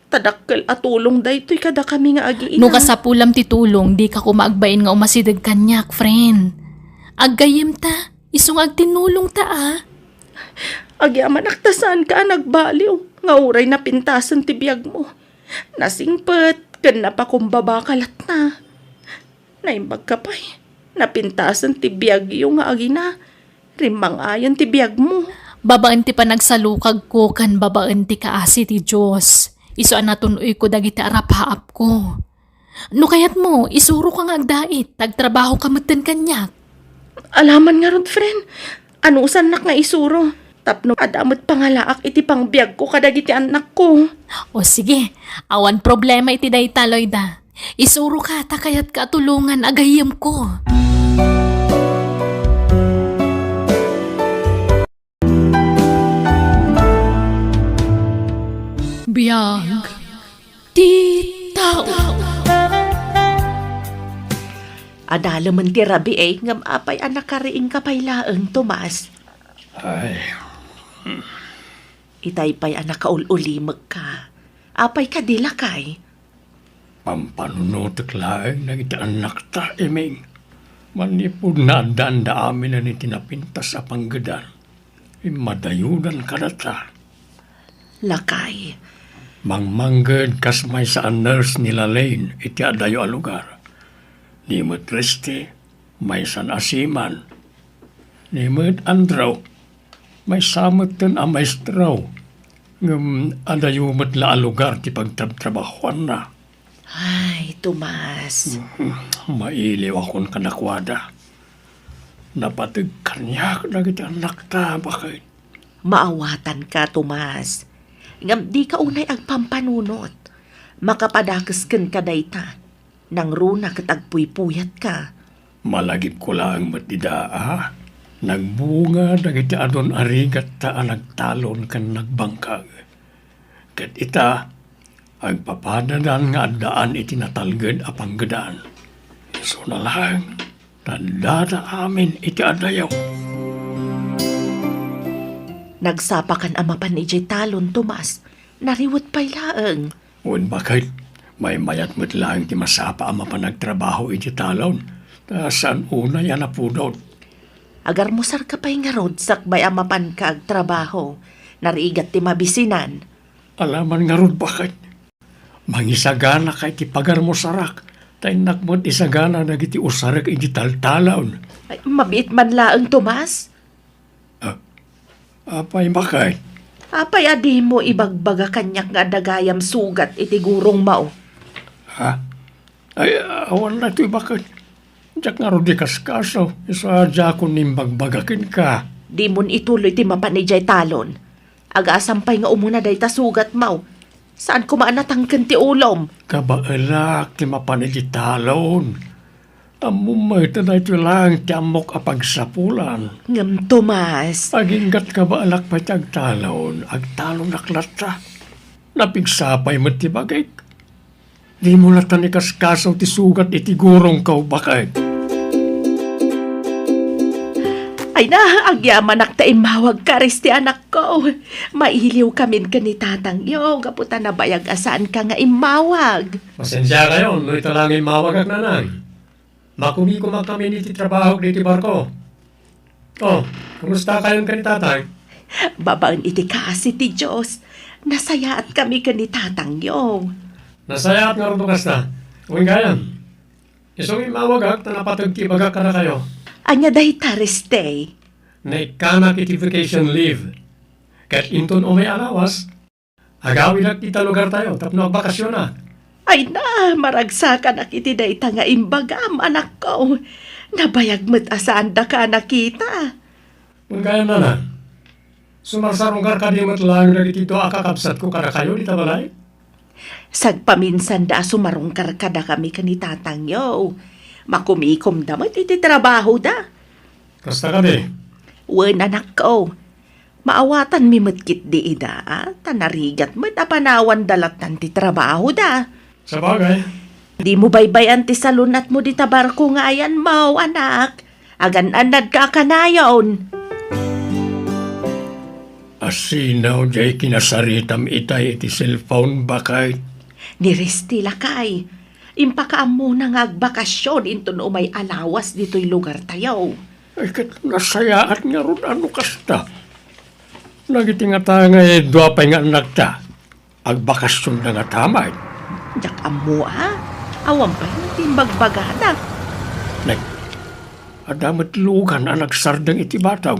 tadakkel atulong daytoy kada kami nga agiina. No kasapulam titulong, di ka kumaagbain nga umasidag kanyak, friend. Aggayem ta. Isong agtinulong ta Agyaman ak tasaan ka nagbaliw. Nga uray na pintasan ti biyag mo. Nasingpet. Kan na pa kumbaba kalat na. Naimbag ka pa'y. Napintasan ti biyag yung nga agina. Rimbang ayon ti biyag mo. Babaan ti panagsalukag ko kan babaan ti kaasi ti Diyos. Iso anatunoy ko dagiti arapaap ko. No kayat mo, isuro ka nga agdait. Tagtrabaho ka matan kanyak. Alaman nga rod, friend. Anusan nak nga isuro. Tapno adamot pangalaak iti pangbiag ko kadagiti anak ko. O sige, awan problema iti dayta, Loida. Isuro ka, takayat ka tulungan agayam ko. Biyag ti tao. Adala man ti rabi ngam apay anak kariing kapaylaeng, Tomas. Ay, Itay pa'y anak kaululimag ka. Apay ka dilakay. pampanunutok laeng na iti anak ta, emeng. Manipod na danda amin na ni tinapintas sa panggadan. Madayudan ka na ta. Lakay. Mangmangged kas may sa nurse nila Lane iti adayo a lugar. Ni Triste, may san asiman. Ni Andraw, may samatan a maestraw. Ngam adayo la a lugar ti pagtrabahuan na. Ay, Tomas. Mailiw akong kanakwada. Napatag kanyak na kita anak ta, bakit? Maawatan ka, Tomas. Ngam di ka unay agpampanunot. Makapadakasken ka dayta. Nang runa katagpuy-puyat ka. Malagip ko lang matidaa. Nagbunga dagiti adon arigat ta nagtalon kan nagbangkag. Ket ita, agpapadadan nga daan iti natalged a panggadaan. So na lang, tandada amin iti adayaw. Nagsapakan amapan ni Jay Talon, Tomas. Nariwat pa'y laeng. Un bakit? May mayat mo't lang ti masapa ama pa nagtrabaho iti talon. Ta saan una yan napudot? Agar musar ka pa'y nga rod sakbay amapan ka ag trabaho. Narigat ti mabisinan. Alaman nga rod bakit? Mangisagana kay ti pagar mo sarak. Tainak mo't isagana na giti usarak digital talaon. Ay, mabiit man laang Tomas. Apay makay. Apay adi mo ibagbaga kanyak nga dagayam sugat iti gurong mao. Ha? Ay, awan na ito bakit. Diyak nga ro di kaskaso. Isa diya ko nimbagbagakin ka. Di mon ituloy ti mapanijay talon. Aga-asampay nga umuna day ta sugat mao. Saan ko maanatangkan ti ulom? Kabaalak ti mapanigitalon. Amumay na ito lang ti amok apagsapulan. Ngam Tomas. Aginggat kabaalak pa ti agtalon. Agtalon naklat sa. Napigsapay mo ti bagay. Di mo na tanikaskasaw ti sugat iti gurong kau bakay. Ay na, agyaman nakta imawag karis ti anak ko. Mailiw kamin ka ni tatang yo. Kaputa na bayag asaan ka nga imawag. Pasensya kayo, no ito lang ay mawagag na nan. Makumikumag kami ni ti trabaho ni ti barko. Oh, kumusta kayong ka ni tatay? Babaan iti kasi ti Diyos. Nasaya at kami ka ni tatang yo. Nasaya at nga rin kasta. Uwing gayam. Isong imawagag na napatagkibaga ka na kayo. Anya dahi taristay. Na ikanak iti vacation leave. Kahit inton o may alawas, agawin na kita lugar tayo, tapno bakasyon na. Ay na, maragsakan ak iti dahi nga imbagam anak ko. Nabayag mo't asaan da ka nakita. Kung kaya na na, sumarsarong ka di matlang na dito akakapsat ko kada kayo di tabalay. Sagpaminsan da sumarong karkada kami ka ni tatang yo. Makumikom damot iti trabaho da. Kasta ka di. Wen anak ko. Maawatan mi matkit di ida. Tanarigat mo't apanawan dalatan ti trabaho da. Sa bagay, Di mo baybayan ti salunat mo di tabarko nga ayan mo, anak. Agan-anad ka kanayon. asinaw jay kinasaritam itay iti cellphone bakay. Ni Resti lakay. Impakaam mo na nga agbakasyon into no may alawas dito'y lugar tayo. Ay kat nasayaat nga ron ano kasta. Nagiti nga ta nga duapay nga anak ta. Agbakasyon na nga tamay. Diyak amo Awang pa yung bagbagana. Adamat lugan ang nagsardang iti bataw.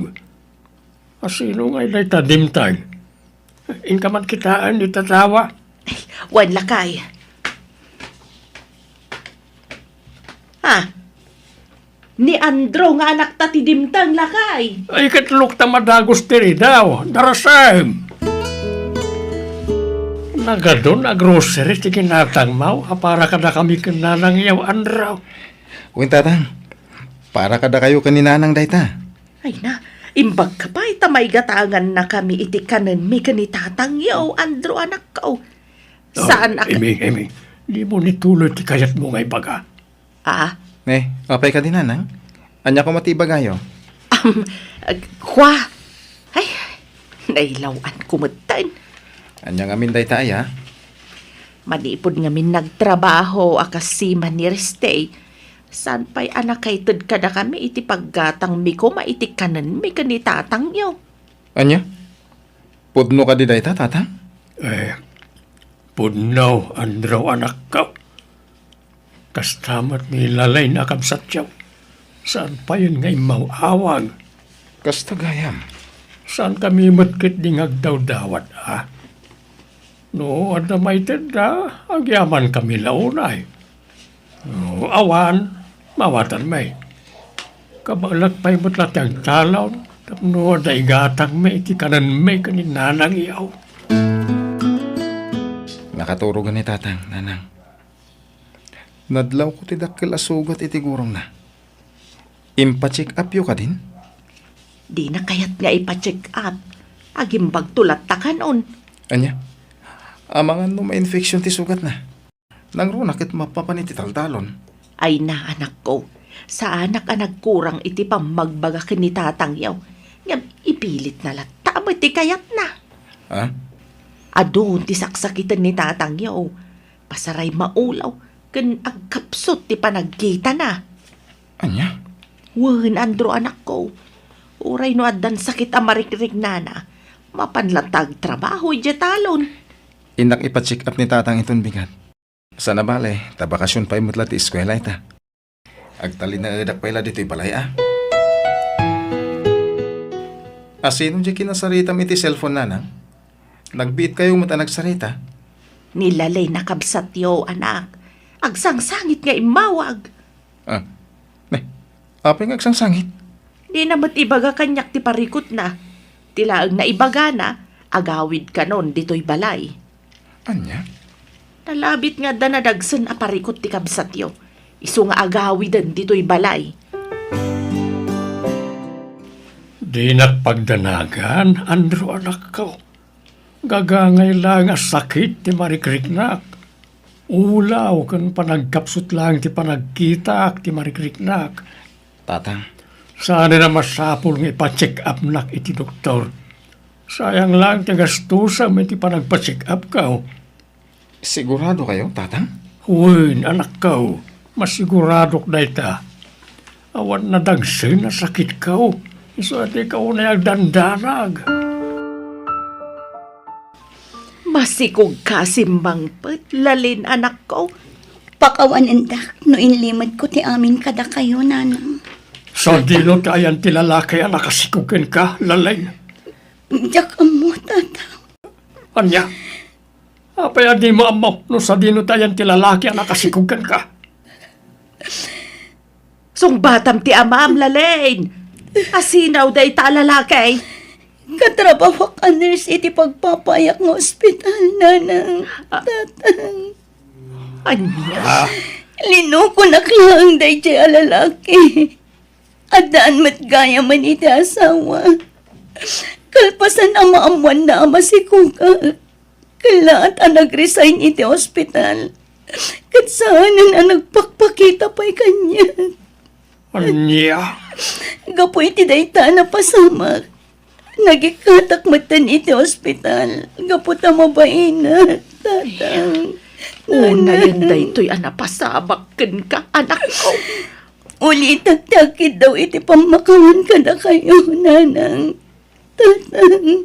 Asino nga ilay tadimtay. Inkaman kitaan itatawa. Wan lakay. Ni Andro nga anak ta ti dimtang lakay. Ay katlok ta madagos tiri daw. Darasam. Nagadon na grocery ti kinatang mau. Para kada kami kananang yaw andraw. Uwin tatang, para kada kayo kaninanang dayta. Ay na, imbag ka pa itamay gatangan na kami iti kanan mi kanitatang yaw Andro anak ko. Saan Eming, di mo nituloy ti kayat mo ngay baga. Apay ka dinanang? Anya ko matibagayo. Kwa? Ay, nailawan kumutan. Anya ngamin dayta aya? Manipod ngamin nagtrabaho akasiman ni Restay. San pa'y anak kay tud kada kami iti paggatang mi ko maiti kanan mi kanitatang yaw. Anya? Pudno ka di dayta, tatang? Pudnaw, andraw anak ka. Kastamat mi lalay na kamsatyaw. Saan pa yun ngay mauawag? Kasta gayam. Saan kami matkit di ngagdaw-dawat, ha? No, at na may tenda, agyaman kami launay. No, awan, mawatan may. Kabalat pa'y matlat ang talaw, tapno day gatang may, iti kanan may kaninanang iyaw. Nakaturogan ni tatang, nanang. Nadlaw ko ti dakkel asugat iti gurong na. Impa-check up yo ka din? Di na kayat nga ipa-check up. Agimbag tulat ta kanon. Anya? Amangan no ma-infection ti sugat na. Nang runakit mapapaniti taltalon. Ay na anak ko. Sa anak nagkurang iti pamagbaga kini tatang yaw. Ngam ipilit na lata mo ti kayat na. Ha? Adun ti saksakitan ni tatang yaw. Pasaray maulaw. Kan agkapsot ti panagkita na. Anya? Wen Andro anak ko. Uray no addan sakit amarikrik na na. Mapanlatag trabaho iti talon. Inak ipa-check up ni tatang iton bigat. Sana bale, tabakasyon pa imot ti eskwela ita. Agtali na edak pa ila dito'y balay Asinong di kinasaritam iti cellphone nanang? Nagbiit kayo mo nagsarita? Nilalay na kabsat yo, anak. Agsangsangit nga imawag. Apay nga agsang-sangit. Di namat ibaga kanyak ti parikot na. Tilaang na ibaga na, agawid ka nun dito'y balay. Anya? Nalabit nga danadagsan a parikot ti kabsat yo. Isu nga agawidan dito'y balay. Di pagdanagan, Andrew anak ko. Gagangay lang sakit ti marikriknak. Ulaw kan panagkapsut lang ti panagkita ti marikriknak. Tatang, Sana na masapol nga ipa-check up nak iti doktor. Sayang lang ti gastusa mo iti panagpa-check up ka. sigurado kayo, tatang? Uy, anak ka. Masiguradok na ita. Awan na dagsin na sakit ka. Iso ati ka na dandanag. Masikog ka simbang lalin anak ko. Pakawanindak no inlimad ko ti amin kada kayo, nanang. So dilo tayan ti lalaki ang nakasikukin ka, lalay. Diyak mo, tata. Anya? Apay adi mo amo no sa dino tayan ti lalaki ang nakasikukin ka. Sungbatam ti amam lalin. Asinaw day ta lalaki. Katrabaho ka nurse iti pagpapayak ng ospital, nanang. Tatang. Anya. Linuko na klang day di alalaki. Adaan mat gaya man iti asawa. Kalpasan ang maamuan na masikuka. Kalaat ang nag-resign iti ospital. Katsahanan ang nagpakpakita pa'y kanya. Anya? Gapoy iti dayta na pasamak. Nagikatak matan iti ospital. Gaputa mabain na, tatang. Una yan day to'y anapasabakan ka, anak ko. Uli tagtakid daw iti pamakawan ka na kayo, nanang. Tatang.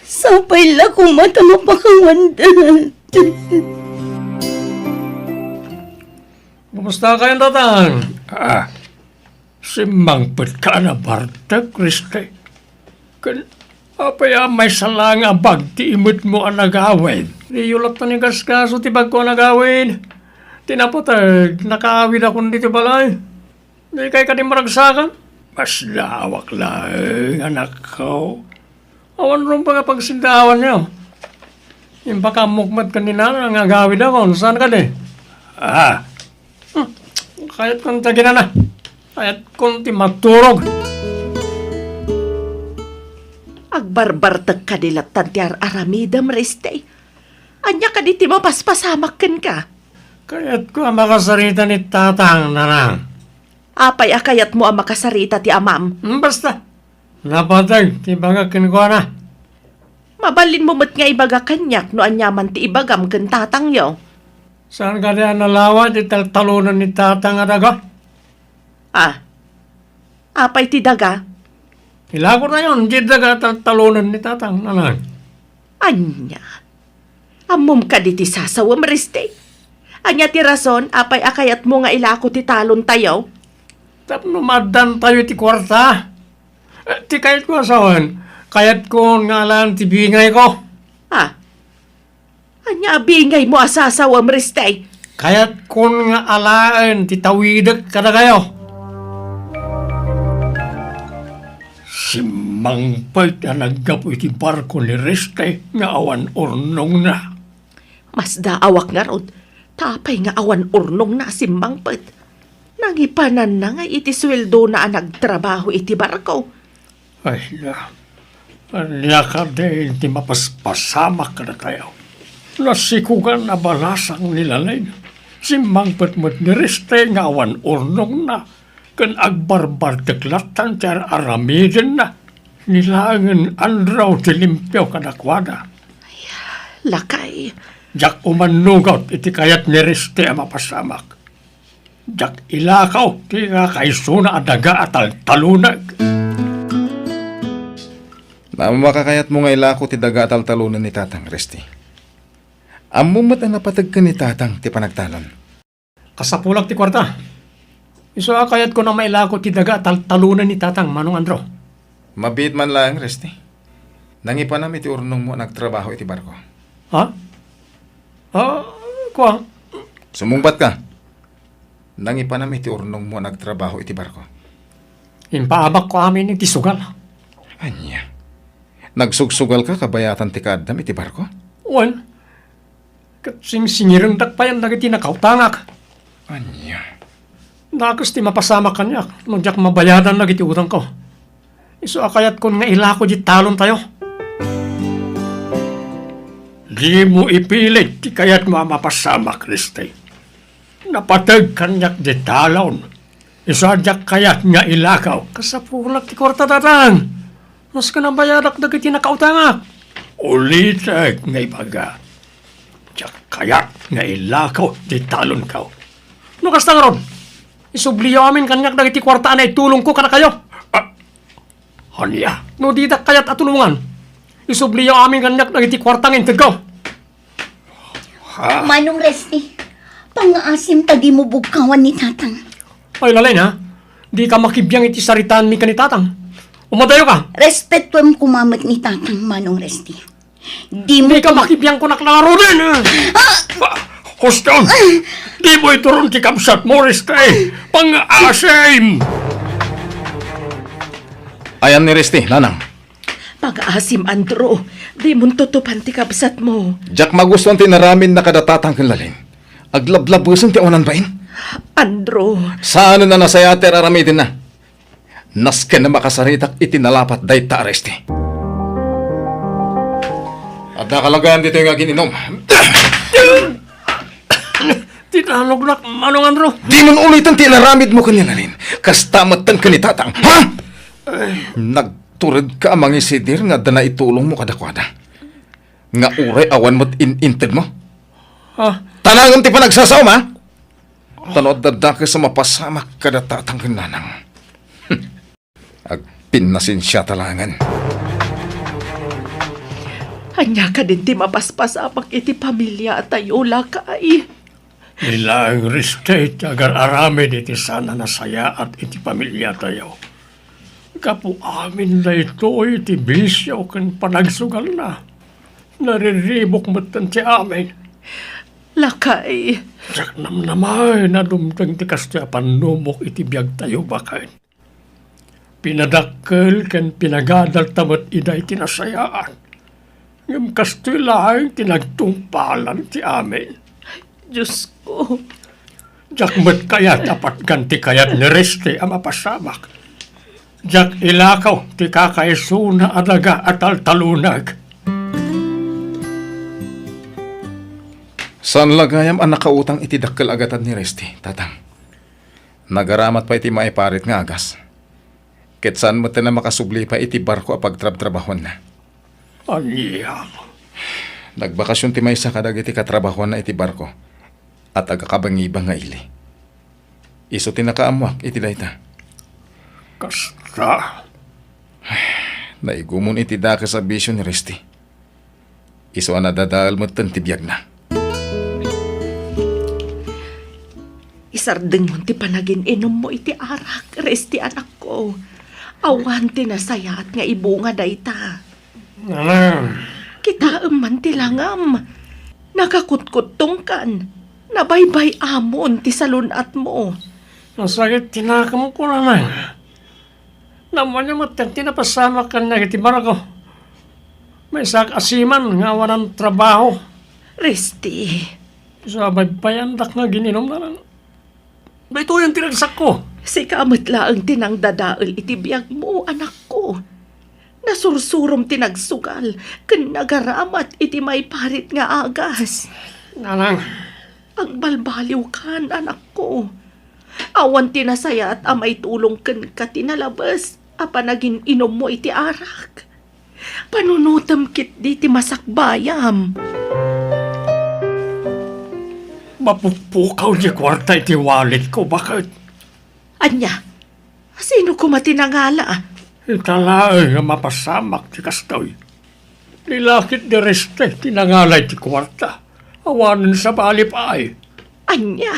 Sapay la kung mata mapakawan da. Kumusta kayo, tatang? Si Mangpet ka na Bartek, Kriste. Apay may salang abag ti imot mo ang nagawin. Riyulap na ni gaskaso ti bag ko ang nagawin. Tinapatag, nakaawid ako dito balay. Di kay ka di maragsakan. Mas lawak lang, anak ko. Awan rin pa kapag sindawan niyo. Yung pakamukmat kanina, nangagawid ako. Saan ka di? Kaya't kong tagina na. Kaya't kong ti maturog. Agbarbartag ka dilat tantiar aramidam reste. Anya ka di ti mapaspasamakan ka. Kaya't ko ang makasarita ni tatang, nanang. Apay akayat mo ang makasarita ti amam. Basta. Napatag, tibagakin ko na. Mabalin mo mat nga ibaga kanyak no anyaman ti ibagam ken tatang yo. Saan ka diyan nalawad, italtalunan ni tatang adaga? Apay ti daga. Ilago na yun, di daga taltalunan ni tatang, nanang. Anya. Amom ka di ti sasawam reste. Anya ti rason, apay akayat mo nga ilako ti talon tayo. Tapno madan tayo ti kwarta. Ti kayat ko asawan, kayat ko ngalan ti bingay ko. Anya bingay mo asasawam reste. Kayat ko nga alaan ti tawidag kada kayo. Si Mangpay na naggapo iti barko ni Reste nga awan urnong na. Mas daawak nga rod. Tapay nga awan urnong na si Mangpet. Nangipanan na nga iti sweldo na nagtrabaho iti barko. Ay na, anya ka din ti mapaspasamak ka na tayo. Nasikugan na balasang nilalay. Si Mangpet mo't ni Reste nga awan urnong na. Kan agbarbar teklatan tiar aramidin na. Nilangan andraw ti limpyo kadakwada. Lakay. Jak umanugaw iti kayat ni Reste ang mapasamak. Jak ilakaw ti nga kaisuna adaga at talunag. Namakakayat mo nga ilako ti daga talunan ni tatang Resti. Amo mat ang napatag ka ni tatang ti panagtalon. Kasapulag ti kwarta. Iso akayat ko na mailako ti daga talunan ni tatang Manong Andro. Mabit man lang, Resti. Nangipa na iti urnong mo nagtrabaho iti barko. Ha? Kwa? Sumungbat ka. Nangipa na iti urnong mo nagtrabaho iti barko. Impaabak ko amin iti sugal. Anya. Nagsugsugal ka kabayatan ti kadam iti barko? Wan. Sing-singirang dakpayan dagiti nakautangak. Anya. Nakas ti mapasama kanya. Nung mabayadan na iti utang ko. Iso akayat ko nga ilako di talon tayo. Di mo ipilit di kayat mo mapasama, Kristi. Napatag kanyak di talon. Iso adyak kayat nga ilakaw. Kasapulag ti kwarta tatang. Mas ka nang bayadak dagiti nakautangak. Ulitag nga ibaga. Diyak kayat nga ilakaw di talon kaw. No kasta nga ron? Isubliyo amin kanyak dagiti kwarta na itulong ko kana kayo. Hanya, no di dak kayat atulungan. Isubliyo amin kanyak dagiti kwartang intid ko. Manong Resti, pang-aasim tagi mo bugkawan ni tatang. Ay lalay na, di ka makibiyang iti saritaan mi ka ni tatang. Umadayo ka. Respetuam kumamit ni tatang Manong Resti. Di mo Di ka makibiyang ko naklaro din. Hoston, di mo ituron ti kapsat mo, Resti. Pang-aasim. Ayan ni Resti, nanang. Pag-aasim, Andro. Di mo tutupan ti kabsat mo. Jack magustuhan ti naramin na kadatatang kinlalin. Aglablabusan ti onan bain. Andro. Saan na nasayater aramidin na? Nas ka na makasaritak itinalapat day ta Resti. At nakalagayan dito yung agin inom. Titanog na, Manong Andro. Di mo ulitan ti naramid mo kanilalin. Kastamatan ka ni tatang. Ha? Nagturad ka amang isidir nga dana itulong mo kadakwada. Nga uray awan mo't inintid mo. Tanangan ti panagsasaom ha? Tanod dadaki sa mapasamak kadatatang kinanang. Agpinasin siya talangan. Hanya ka din ti mapaspasamak iti pamilya at tayo lakay. Nila ang restate agar aramin iti sana nasaya at iti pamilya tayo. Kapu amin na ito iti bisyo kan panagsugal na. Nariribok matan ti amin. Lakay. Sak namnamay na dumtang ti kastya panumok iti biyag tayo bakit. Pinadakkel kan pinagadal tamat iday tinasayaan. Ngam kastya lang tinagtungpalan ti amin. Diyos ko. Jakmat kaya dapat ganti kayat ni Resti ang mapasamak. Jak ilakaw ti kakaisuna adaga at altalunag. Saan lagayam ang nakautang iti dakkel agatan ni Resti, tatang? Nagaramat pa iti maiparit nga agas. Ket saan mo na makasubli pa iti barko a pagtrab-trabahon na. Aniyang. Nagbakasyon ti maysa kadag iti katrabahon na iti barko. At agakabangibang nga ili. Iso tinakaamuak iti dayta. Kasta. Naigumon iti daka sa bisyo ni Resti. Iso ang nadadal mo tibiyag na. Isardeng mo ti panagin inom mo iti arak, Resti anak ko. Awan ti nasayat nga ibunga dayta. Kita man ti langam. Nakakutkutong kan. Nabaybay amon ti salunat mo. Nasakit tinakam ko naman. Naman niya matang tinapasama ka na iti barako. May sak asiman nga walang trabaho. Resti. Sa baybayandak nga gininom na lang. Ba ito yung tinagsak ko. Si kamot laang tinang dadaol iti biyag mo, anak ko. Nasursurom tinagsugal, ken nagaramat iti may parit nga agas. Nanang. Agbalbaliw kan, anak ko. Awan tinasaya at amay tulong ken ka tinalabas, apa naging inom mo iti arak. Panunutam kit di ti masakbayam. Mapukpukaw di kwarta iti wallet ko, bakit? Anya, sino ko matinangala? Italaay nga mapasamak ti kastoy. Nilakit di Resti, tinangalay ti kwarta. Awanan sa balipay. Anya,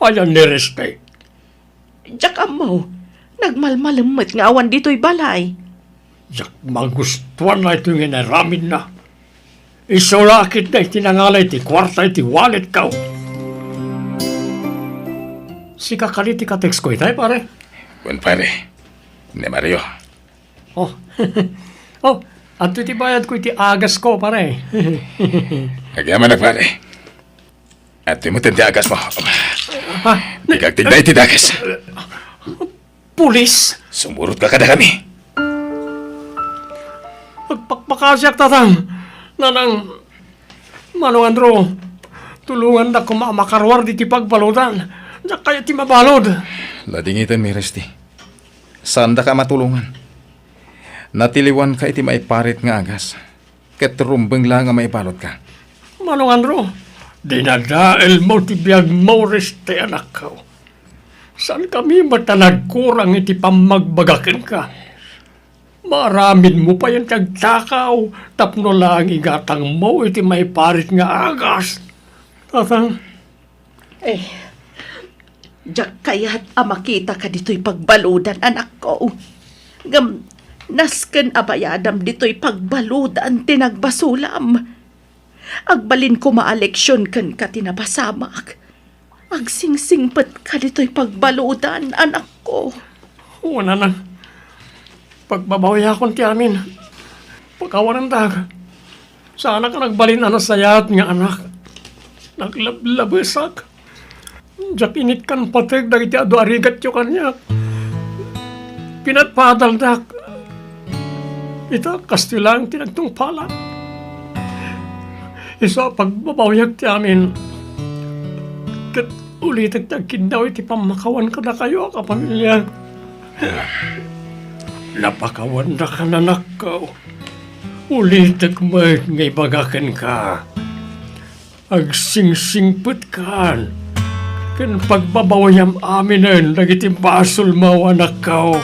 Ayan ni Reste. Diyak mo, nagmalmalamot nga awan dito'y balay. Jak magustuhan na ito yung inaramin na. Isulakit na itinangalay ti kwarta iti wallet ka. Si kakaliti ka text ko itay pare. Kun pare, ni Mario. Oh, oh, at iti bayad ko iti agas ko pare. Nagyaman na pare. At mo ti agas mo. Ha? Ikag tinday ti dagas. Pulis? Sumurot ka kada kami. Magpakpakasyak tatang. Nanang, Manong Andro, tulungan na makarwar di ti pagbalutan. Diyak kaya ti mabalod. Ladingitan mi Resti. Saan da ka matulungan? Natiliwan ka iti maiparit nga agas. Ketrumbeng lang nga maibalot ka. Manong Andro, dinadael mo ti biyag mo Reste anak ko. Saan kami matanagkurang iti pamagbagakin ka? Maramin mo pa yan kagtakaw, tapno lang igatang mo iti may parit nga agas. Tatang, Diyak kaya't makita ka dito'y pagbaludan, anak ko. Nasken abayadam dito'y pagbaludan tinagbasulam. Agbalin ko maaleksyon kan ka tinabasamak. Agsingsingpet ka dito'y pagbaludan, anak ko. una na. Pagbabawya akong ti amin. Pagkawanan dag. Sana ka nagbalin ano sayat nga anak. Naglablabesak. Diyak init kan pateg dagiti ado arigat yung kanya. Pinatpadal dak. Ita kastilang tinagtungpala. Isa pagbabawyak ti amin. Kat ulitig tagkin daw iti pamakawan ka na kayo kapamilya. Napakawan na ka nanak ko. Ulitig mo ngay bagakan ka. Agsingsingput kan. Kan pagbabawayam aminen, nagiti basol mo anak ko.